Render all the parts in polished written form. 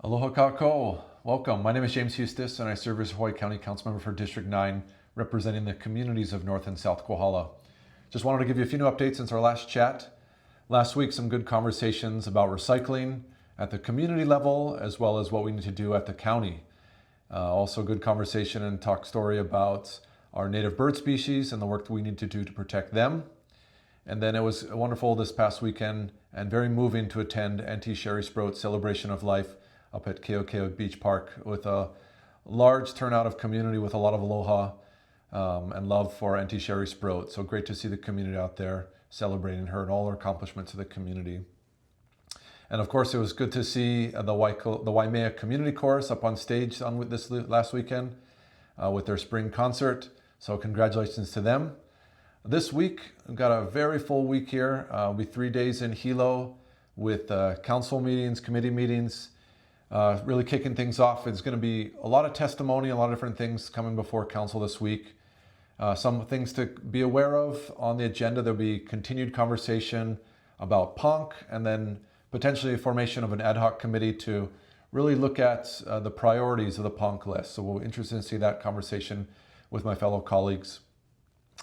Aloha kako. Welcome. My name is James Hustace and I serve as Hawaii County Councilmember for District 9, representing the communities of North and South Kohala. Just wanted to give you a few new updates since our last chat. Last week, some good conversations about recycling at the community level, as well as what we need to do at the county. Also good conversation and talk story about our native bird species and the work that we need to do to protect them. And then it was wonderful this past weekend and very moving to attend Auntie Sherry Sproat's Celebration of Life up at Keokeo Beach Park with a large turnout of community with a lot of aloha and love for Auntie Sherry Sproat. So great to see the community out there celebrating her and all her accomplishments to the community. And of course, it was good to see the Waimea Community Chorus up on stage on this last weekend with their spring concert. So congratulations to them. This week, we've got a very full week here. We'll be 3 days in Hilo with council meetings, committee meetings, really kicking things off. It's going to be a lot of testimony, a lot of different things coming before council this week. Some things to be aware of on the agenda. There'll be continued conversation about PONC and then potentially a formation of an ad hoc committee to really look at the priorities of the PONC list. So we're interested to see that conversation with my fellow colleagues.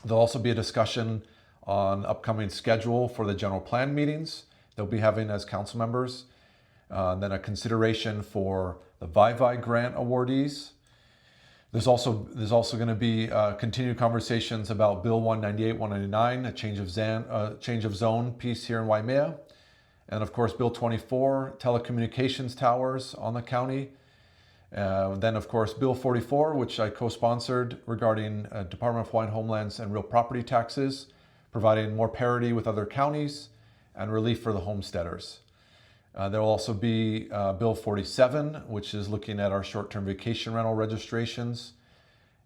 There'll also be a discussion on upcoming schedule for the general plan meetings they'll be having as council members. Then a consideration for the VIVI grant awardees. There's also going to be continued conversations about Bill 198, 199, a change of zone piece here in Waimea. And of course, Bill 24, telecommunications towers on the county. Then of course, Bill 44, which I co-sponsored regarding Department of Hawaiian Homelands and real property taxes, providing more parity with other counties and relief for the homesteaders. There will also be Bill 47, which is looking at our short-term vacation rental registrations.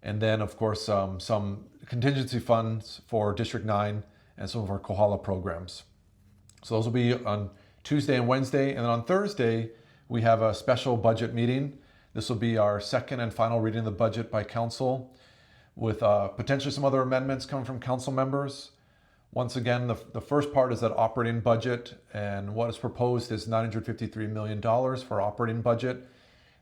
And then, of course, some contingency funds for District 9 and some of our Kohala programs. So those will be on Tuesday and Wednesday. And then on Thursday, we have a special budget meeting. This will be our second and final reading of the budget by council with potentially some other amendments coming from council members. Once again, the first part is that operating budget, and what is proposed is $953 million for operating budget.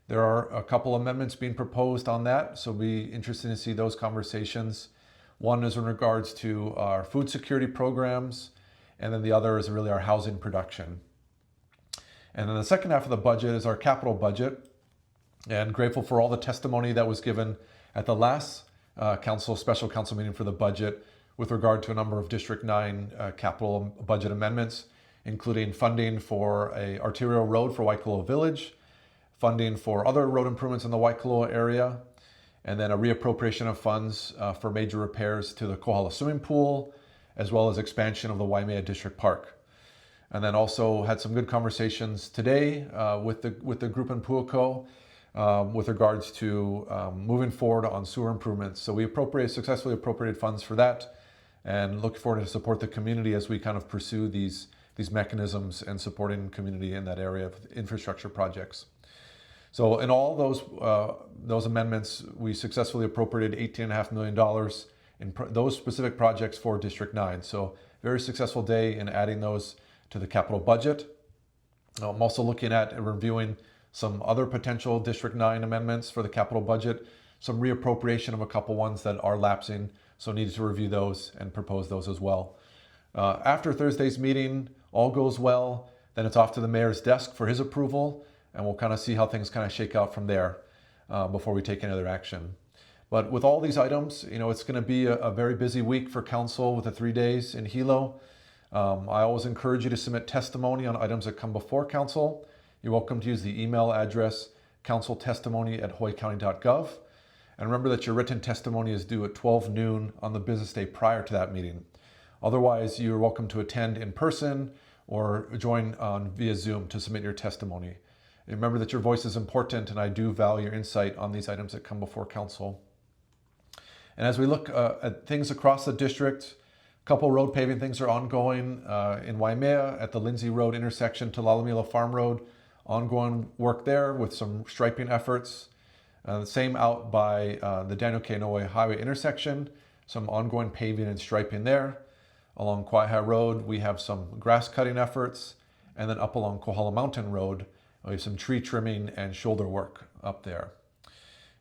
There are a couple amendments being proposed on that, so it'll be interesting to see those conversations. One is in regards to our food security programs, and then the other is really our housing production. And then the second half of the budget is our capital budget, and grateful for all the testimony that was given at the last special council meeting for the budget with regard to a number of District 9 capital budget amendments, including funding for a arterial road for Waikoloa Village, funding for other road improvements in the Waikoloa area, and then a reappropriation of funds for major repairs to the Kohala swimming pool, as well as expansion of the Waimea District Park. And then also had some good conversations today with the group in Puako with regards to moving forward on sewer improvements. So we successfully appropriated funds for that, and look forward to support the community as we kind of pursue these mechanisms and supporting community in that area of infrastructure projects. So in all those amendments, we successfully appropriated $18.5 million in those specific projects for District 9. So very successful day in adding those to the capital budget. I'm also looking at and reviewing some other potential District 9 amendments for the capital budget, some reappropriation of a couple ones that are lapsing, so need to review those and propose those as well. After Thursday's meeting, all goes well, then it's off to the mayor's desk for his approval, and we'll kind of see how things kind of shake out from there before we take any other action. But with all these items, it's going to be a very busy week for council with the 3 days in Hilo. I always encourage you to submit testimony on items that come before council. You're welcome to use the email address counciltestimony@hawaiicounty.gov. And remember that your written testimony is due at 12 noon on the business day prior to that meeting. Otherwise, you're welcome to attend in person or join via Zoom to submit your testimony. And remember that your voice is important, and I do value your insight on these items that come before council. And as we look at things across the district, a couple road paving things are ongoing in Waimea at the Lindsay Road intersection to Lalamila Farm Road. Ongoing work there with some striping efforts. The same out by the Daniel K. Inouye Highway intersection, some ongoing paving and striping there. Along Kaihaʻi Road, we have some grass cutting efforts, and then up along Kohala Mountain Road, We have some tree trimming and shoulder work up there.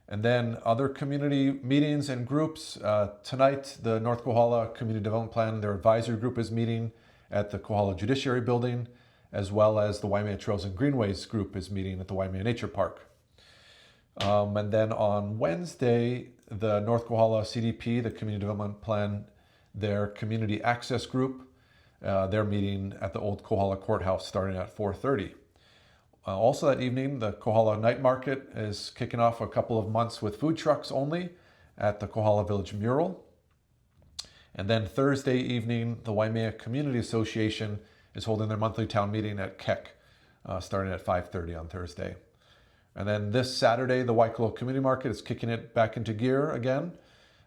And then other community meetings and groups. Tonight, the North Kohala Community Development Plan, their advisory group is meeting at the Kohala Judiciary Building, as well as the Waimea Trails and Greenways group is meeting at the Waimea Nature Park. And then on Wednesday, the North Kohala CDP, the Community Development Plan, their community access group, they're meeting at the old Kohala Courthouse starting at 4:30. Also that evening, the Kohala Night Market is kicking off a couple of months with food trucks only at the Kohala Village Mural. And then Thursday evening, the Waimea Community Association is holding their monthly town meeting at Keck, starting at 5:30 on Thursday. And then this Saturday, the Waikolo Community Market is kicking it back into gear again,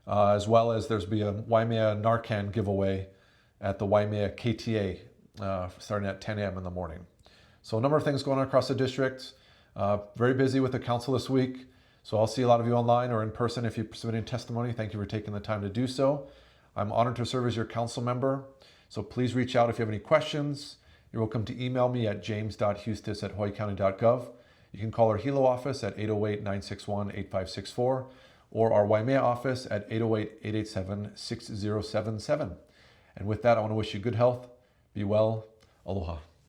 as well as there's be a Waimea Narcan giveaway at the Waimea KTA, starting at 10 a.m. in the morning. So a number of things going on across the district. Very busy with the council this week. So I'll see a lot of you online or in person if you're submitting testimony. Thank you for taking the time to do so. I'm honored to serve as your council member. So please reach out if you have any questions. You're welcome to email me at james.hustace@hawaiicounty.gov. You can call our Hilo office at 808-961-8564 or our Waimea office at 808-887-6077. And with that, I want to wish you good health. Be well. Aloha.